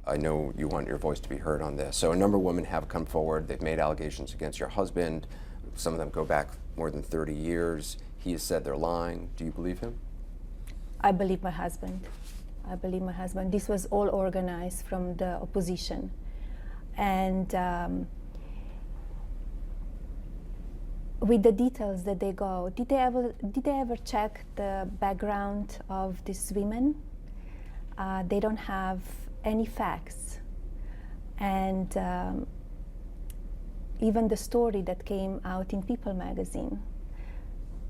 I know you want your voice to be heard on this. So a number of women have come forward. They've made allegations against your husband. Some of them go back more than 30 years. He has said they're lying. Do you believe him? I believe my husband. I believe my husband. This was all organized from the opposition. And with the details that they go, did they ever check the background of these women? They don't have any facts. And even the story that came out in People magazine,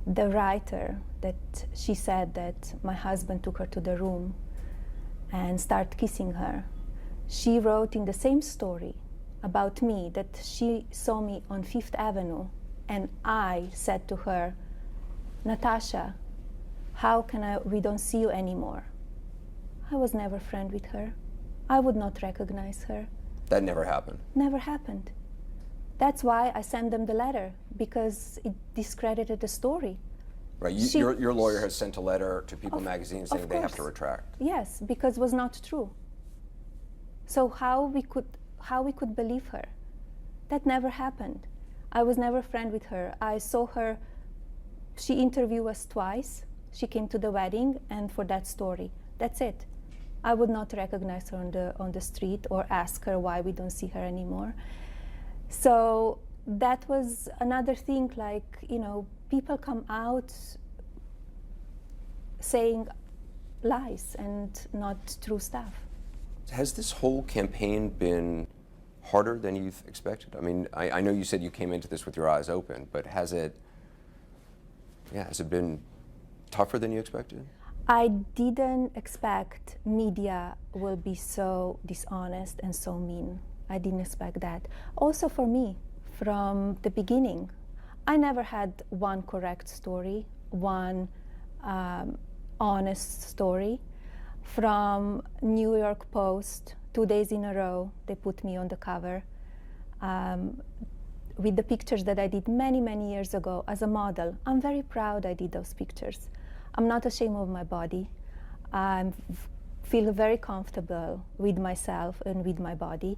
the writer, that she said that my husband took her to the room and started kissing her. She wrote in the same story about me that she saw me on Fifth Avenue, and I said to her, Natasha, how can we don't see you anymore? I was never friend with her. I would not recognize her. That never happened? Never happened. That's why I sent them the letter, because it discredited the story. Right, your lawyer has sent a letter to People magazine saying they have to retract. Yes, because it was not true. So how we could believe her? That never happened. I was never friend with her. I saw her, she interviewed us twice. She came to the wedding, and for that story, that's it. I would not recognize her on the street or ask her why we don't see her anymore. So that was another thing, like, you know, people come out saying lies and not true stuff. Has this whole campaign been harder than you expected? I mean, I know you said you came into this with your eyes open, but has it been tougher than you expected? I didn't expect media will be so dishonest and so mean. I didn't expect that. Also for me, from the beginning, I never had one correct story, one honest story. From New York Post, 2 days in a row, they put me on the cover with the pictures that I did many, many years ago as a model. I'm very proud I did those pictures. I'm not ashamed of my body. I feel very comfortable with myself and with my body.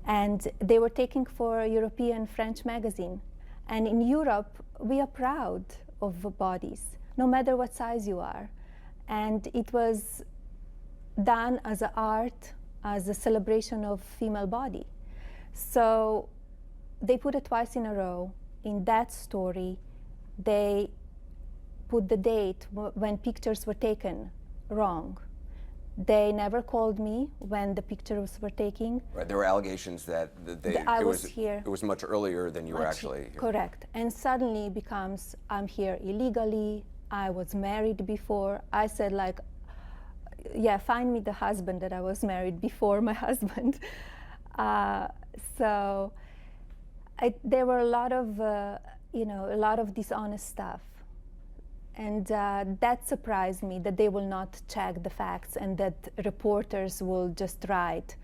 And they were taken for a European French magazine. And in Europe, we are proud of bodies, no matter what size you are. And it was done as an art, as a celebration of female body. So they put it twice in a row. In that story, they put the date when pictures were taken wrong. They never called me when the pictures were taken. Right, there were allegations that it was much earlier than you were actually here. Correct, and suddenly it becomes, I'm here illegally, I was married before. I said, like, yeah, find me the husband that I was married before my husband. So there were a lot of dishonest stuff. And that surprised me, that they will not check the facts and that reporters will just write.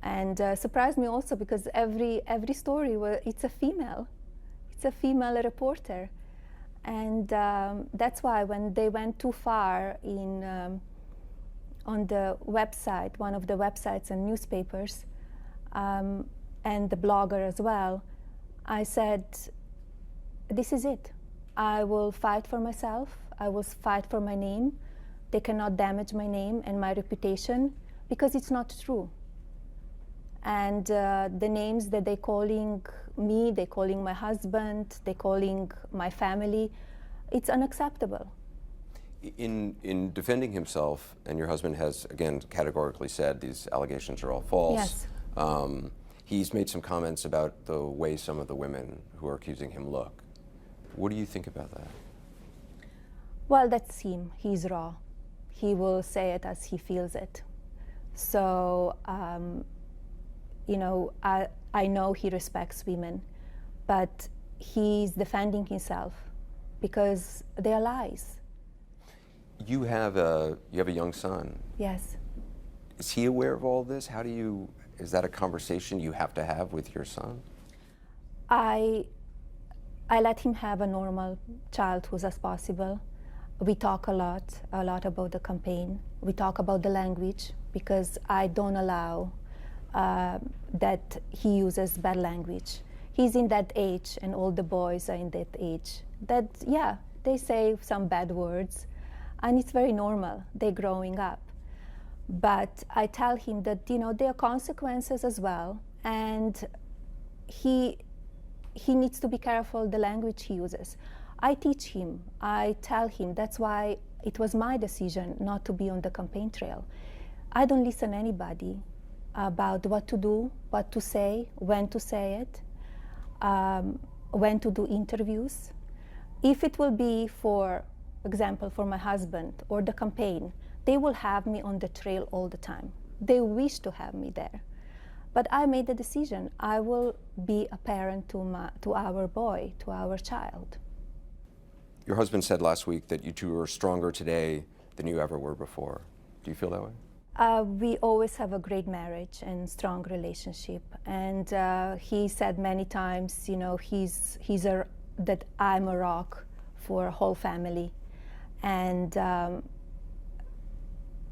And surprised me also because every story, it's a female reporter. And that's why when they went too far on the website, one of the websites and newspapers, and the blogger as well, I said, this is it. I will fight for myself. I will fight for my name. They cannot damage my name and my reputation because it's not true. And the names that they're calling me, they're calling my husband, they're calling my family, it's unacceptable. In defending himself, and your husband has, again, categorically said these allegations are all false. Yes. He's made some comments about the way some of the women who are accusing him look. What do you think about that? Well, that's him. He's raw. He will say it as he feels it. So, I know he respects women, but he's defending himself because they are lies. You have a young son. Yes. Is he aware of all this? Is that a conversation you have to have with your son? I let him have a normal childhood as possible. We talk a lot about the campaign. We talk about the language because I don't allow that he uses bad language. He's in that age, and all the boys are in that age. That, yeah, they say some bad words, and it's very normal. They're growing up. But I tell him that, you know, there are consequences as well, and he needs to be careful the language he uses. I teach him, I tell him, that's why it was my decision not to be on the campaign trail. I don't listen to anybody about what to do, what to say it, when to do interviews. If it will be, for example, for my husband or the campaign, they will have me on the trail all the time. They wish to have me there. But I made the decision. I will be a parent to our boy, to our child. Your husband said last week that you two are stronger today than you ever were before. Do you feel that way? We always have a great marriage and strong relationship. And he said many times, you know, that I'm a rock for a whole family. And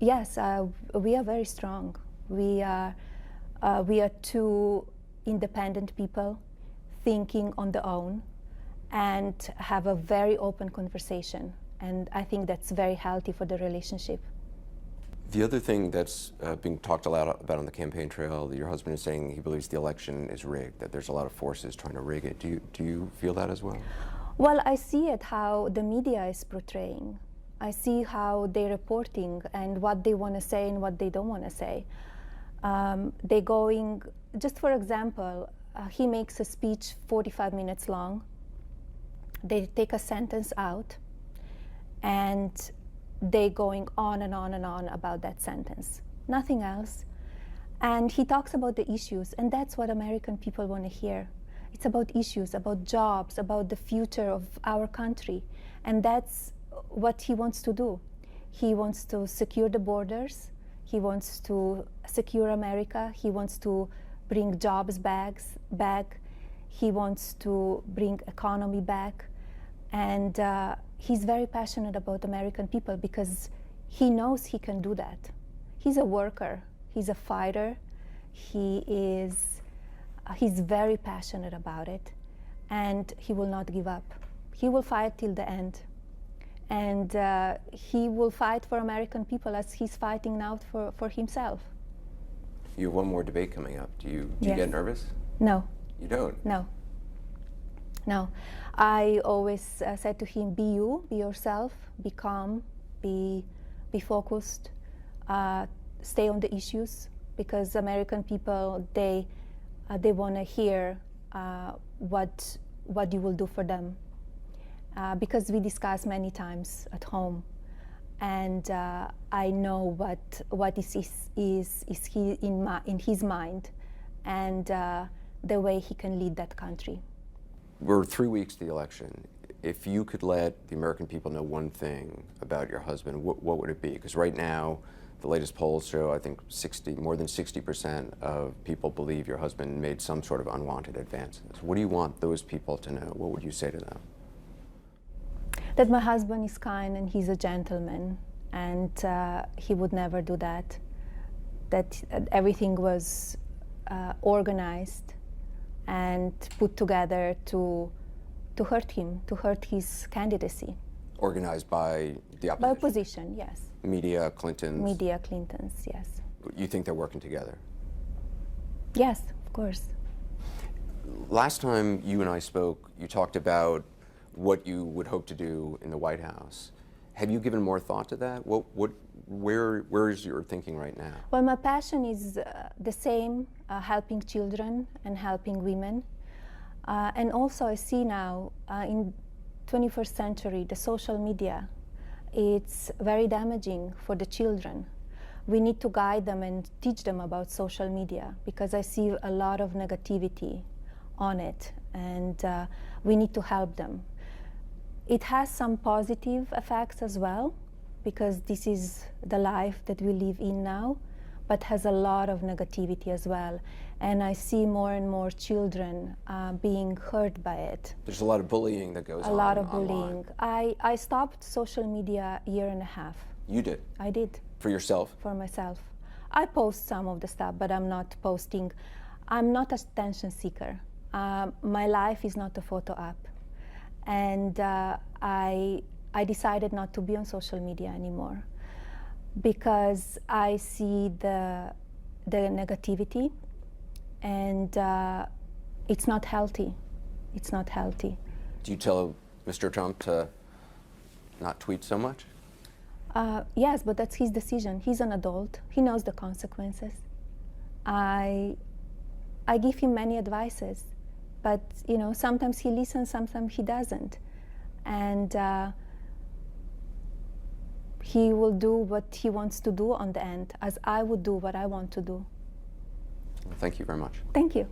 yes, we are very strong. We are two independent people thinking on their own and have a very open conversation. And I think that's very healthy for the relationship. The other thing that's being talked a lot about on the campaign trail, your husband is saying he believes the election is rigged, that there's a lot of forces trying to rig it. Do you feel that as well? Well, I see it how the media is portraying. I see how they're reporting and what they want to say and what they don't want to say. They're going, just for example, he makes a speech 45 minutes long. They take a sentence out and they're going on and on and on about that sentence, nothing else. And he talks about the issues, and that's what American people want to hear. It's about issues, about jobs, about the future of our country, and that's what he wants to do. He wants to secure the borders, he wants to secure America, he wants to bring jobs back, he wants to bring economy back, and he's very passionate about American people because he knows he can do that. He's a worker, he's a fighter, he's very passionate about it, and he will not give up. He will fight till the end. And he will fight for American people as he's fighting now for himself. You have one more debate coming up. Do you Yes. get nervous? No. You don't? No. I always said to him, be you, be yourself, be calm, be focused, stay on the issues, because American people, they want to hear what you will do for them. Because we discuss many times at home, and I know what is he in his mind, and the way he can lead that country. We're 3 weeks to the election. If you could let the American people know one thing about your husband, what would it be? Because right now, the latest polls show, I think, more than 60% of people believe your husband made some sort of unwanted advances. What do you want those people to know? What would you say to them? That my husband is kind and he's a gentleman, and he would never do that. That everything was organized and put together to hurt him, to hurt his candidacy. Organized by the opposition? By opposition, yes. Media, Clintons? Media, Clintons, yes. You think they're working together? Yes, of course. Last time you and I spoke, you talked about what you would hope to do in the White House. Have you given more thought to that? Where is your thinking right now? Well, my passion is the same, helping children and helping women. And also I see now in 21st century, the social media, it's very damaging for the children. We need to guide them and teach them about social media, because I see a lot of negativity on it, and we need to help them. It has some positive effects as well, because this is the life that we live in now, but has a lot of negativity as well. And I see more and more children being hurt by it. There's a lot of bullying that goes on. A lot of online. bullying. I stopped social media a year and a half. You did? I did. For yourself? For myself. I post some of the stuff, but I'm not posting. I'm not an attention seeker. My life is not a photo app. And I decided not to be on social media anymore because I see the negativity, and it's not healthy. It's not healthy. Do you tell Mr. Trump to not tweet so much? Yes, but that's his decision. He's an adult. He knows the consequences. I give him many advices, but you know, sometimes he listens, sometimes he doesn't, and he will do what he wants to do on the end, as I would do what I want to do. Well, thank you very much. Thank you.